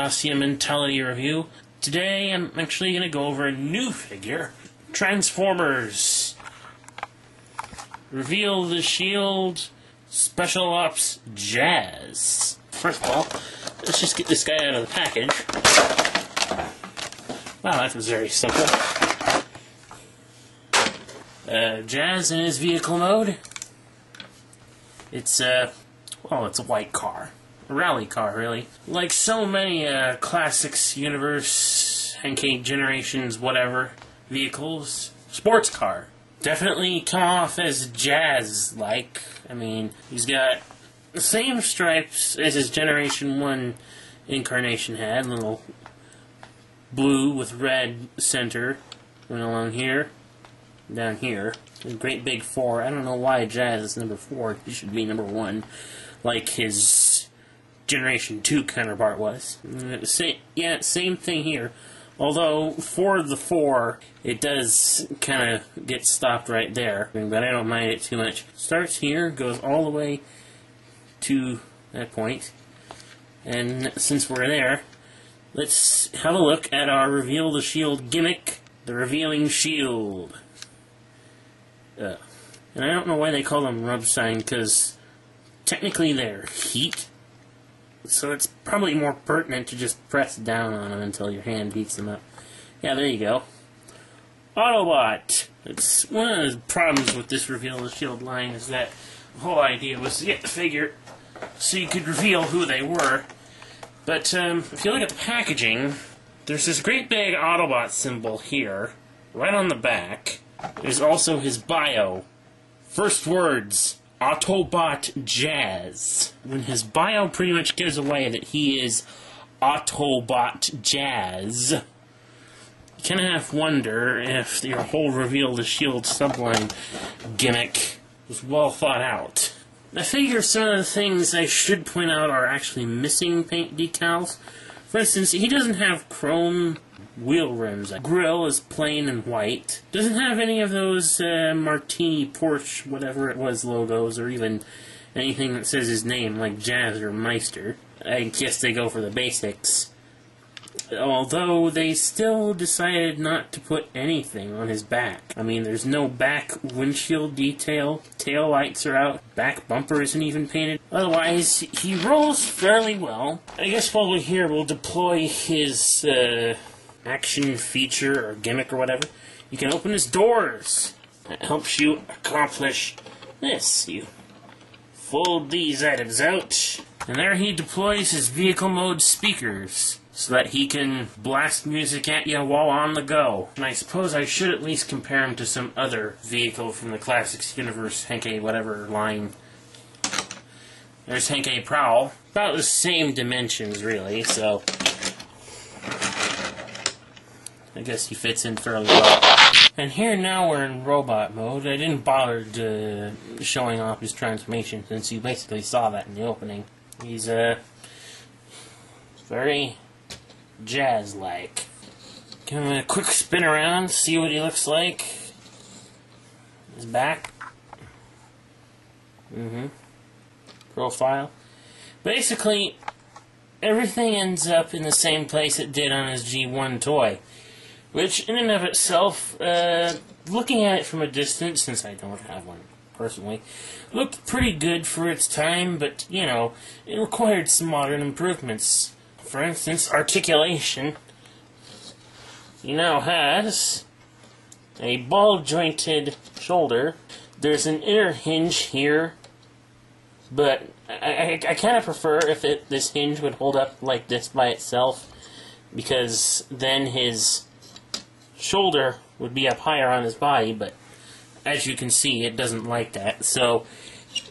DevasiaMentality review. Today I'm actually going to go over a new figure, Transformers. Reveal the Shield Special Ops Jazz. First of all, let's just get this guy out of the package. Wow, that was very simple. Jazz in his vehicle mode. It's a white car. A rally car, really. Like so many classics, universe, Henkei generations, whatever, vehicles. Sports car. Definitely come off as Jazz-like. I mean, he's got the same stripes as his Generation 1 incarnation had. Little blue with red center. Going along here. Down here. A great big 4. I don't know why Jazz is number 4. He should be number 1. Like his Generation 2 counterpart was. Same thing here. Although, for the 4, it does kind of get stopped right there. But I don't mind it too much. Starts here, goes all the way to that point. And since we're there, let's have a look at our Reveal the Shield gimmick, the Revealing Shield. And I don't know why they call them rub sign, because technically they're heat. So it's probably more pertinent to just press down on them until your hand heats them up. Yeah, there you go. Autobot! It's one of the problems with this Reveal the Shield line is that the whole idea was to get the figure so you could reveal who they were. But if you look at the packaging, there's this great big Autobot symbol here, right on the back. There's also his bio. First words, Autobot Jazz. When his bio pretty much gives away that he is Autobot Jazz, you kind of have to wonder if your whole Reveal the Shield subline gimmick was well thought out. I figure some of the things I should point out are actually missing paint decals. For instance, he doesn't have chrome wheel rims. The grill is plain and white. Doesn't have any of those Martini, Porsche, whatever it was logos, or even anything that says his name, like Jazz or Meister. I guess they go for the basics. Although they still decided not to put anything on his back. I mean, there's no back windshield detail. Tail lights are out. Back bumper isn't even painted. Otherwise, he rolls fairly well. I guess while we're here, we'll deploy his action feature or gimmick or whatever. You can open his doors. That helps you accomplish this. You fold these items out, and there he deploys his vehicle mode speakers so that he can blast music at you while on the go. And I suppose I should at least compare him to some other vehicle from the Classics universe, Henkei whatever line. There's Henkei Prowl. About the same dimensions, really, so I guess he fits in fairly well. And here now we're in robot mode. I didn't bother showing off his transformation since you basically saw that in the opening. He's very Jazz-like. Give him a quick spin around, see what he looks like. His back. Profile. Basically, everything ends up in the same place it did on his G1 toy. Which, in and of itself, looking at it from a distance, since I don't have one personally, looked pretty good for its time, but, you know, it required some modern improvements. For instance, articulation. He now has a ball-jointed shoulder. There's an inner hinge here, but I kind of prefer if this hinge would hold up like this by itself, because then his shoulder would be up higher on his body, but as you can see, it doesn't like that. So,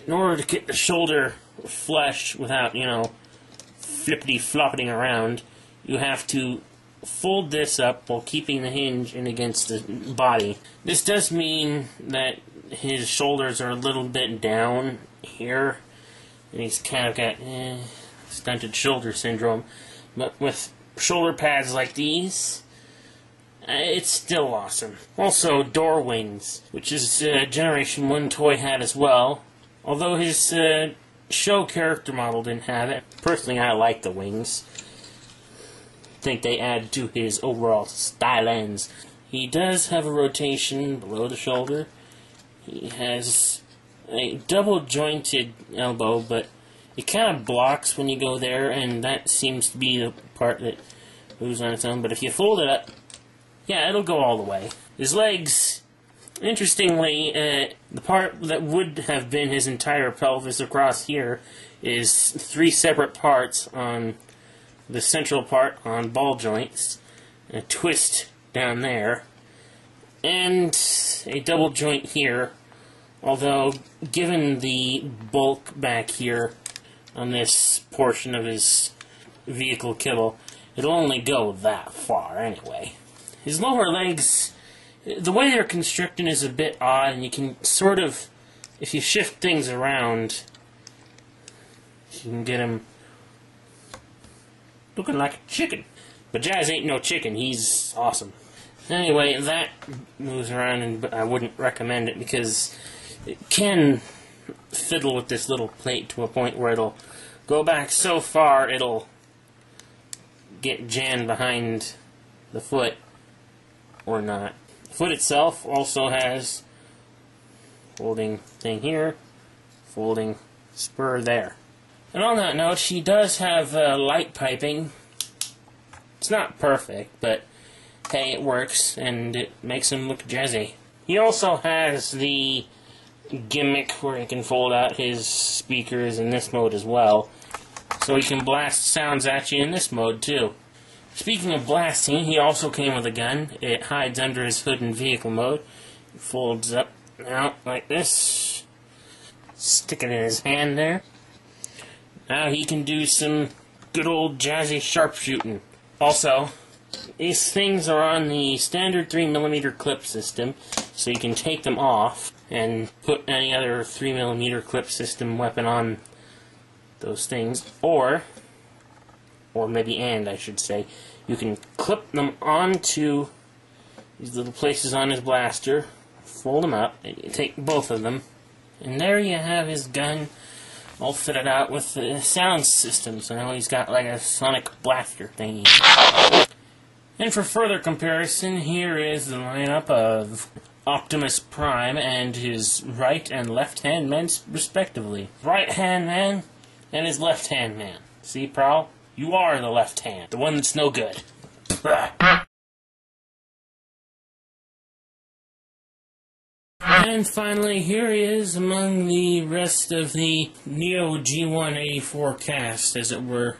in order to get the shoulder flush without, you know, flippity-floppiting around, you have to fold this up while keeping the hinge in against the body. This does mean that his shoulders are a little bit down here, and he's kind of got stunted shoulder syndrome. But with shoulder pads like these, it's still awesome. Also, door wings, which is Generation 1 toy had as well. Although his show character model didn't have it. Personally, I like the wings. think they add to his overall stylings. He does have a rotation below the shoulder. He has a double jointed elbow, but it kind of blocks when you go there, and that seems to be the part that moves on its own. But if you fold it up, yeah, it'll go all the way. His legs, interestingly, the part that would have been his entire pelvis across here is 3 separate parts on the central part on ball joints, a twist down there, and a double joint here, although given the bulk back here on this portion of his vehicle kibble, it'll only go that far anyway. His lower legs, the way they're constricted is a bit odd, and you can sort of, if you shift things around, you can get him looking like a chicken. But Jazz ain't no chicken, he's awesome. Anyway, that moves around, and I wouldn't recommend it because it can fiddle with this little plate to a point where it'll go back so far it'll get jammed behind the foot or not. The foot itself also has folding thing here, folding spur there. And on that note, she does have light piping. It's not perfect, but hey, it works, and it makes him look jazzy. He also has the gimmick where he can fold out his speakers in this mode as well, so he can blast sounds at you in this mode too. Speaking of blasting, he also came with a gun. It hides under his hood in vehicle mode. It folds up out like this. Stick it in his hand there. Now he can do some good old jazzy sharpshooting. Also, these things are on the standard 3mm clip system, so you can take them off and put any other 3mm clip system weapon on those things, or maybe I should say, you can clip them onto these little places on his blaster, fold them up, and you take both of them, and there you have his gun all fitted out with the sound system, so now he's got like a sonic blaster thingy. And for further comparison, here is the lineup of Optimus Prime and his right and left hand men, respectively. Right hand man and his left hand man. See, Prowl? You are the left hand, the one that's no good. And finally, here he is among the rest of the Neo G184 cast, as it were.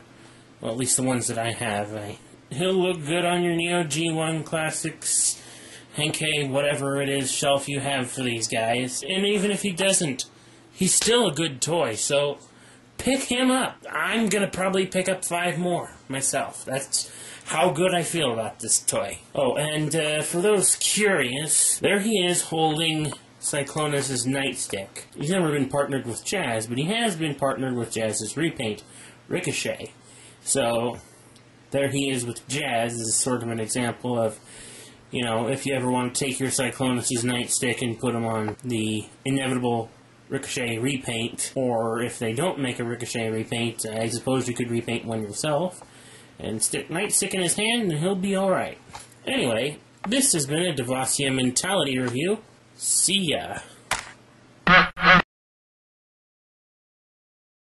Well, at least the ones that I have. He'll look good on your Neo G1 Classics, Henkei, whatever it is, shelf you have for these guys. And even if he doesn't, he's still a good toy, so pick him up. I'm gonna probably pick up 5 more myself. That's how good I feel about this toy. Oh, and for those curious, there he is holding Cyclonus' nightstick. He's never been partnered with Jazz, but he has been partnered with Jazz's repaint, Ricochet. So there he is with Jazz. This is sort of an example of, you know, if you ever want to take your Cyclonus' nightstick and put him on the inevitable Ricochet repaint, or if they don't make a Ricochet repaint, I suppose you could repaint one yourself and stick nightstick in his hand and he'll be alright. Anyway, this has been a DevasiaMentality review. See ya.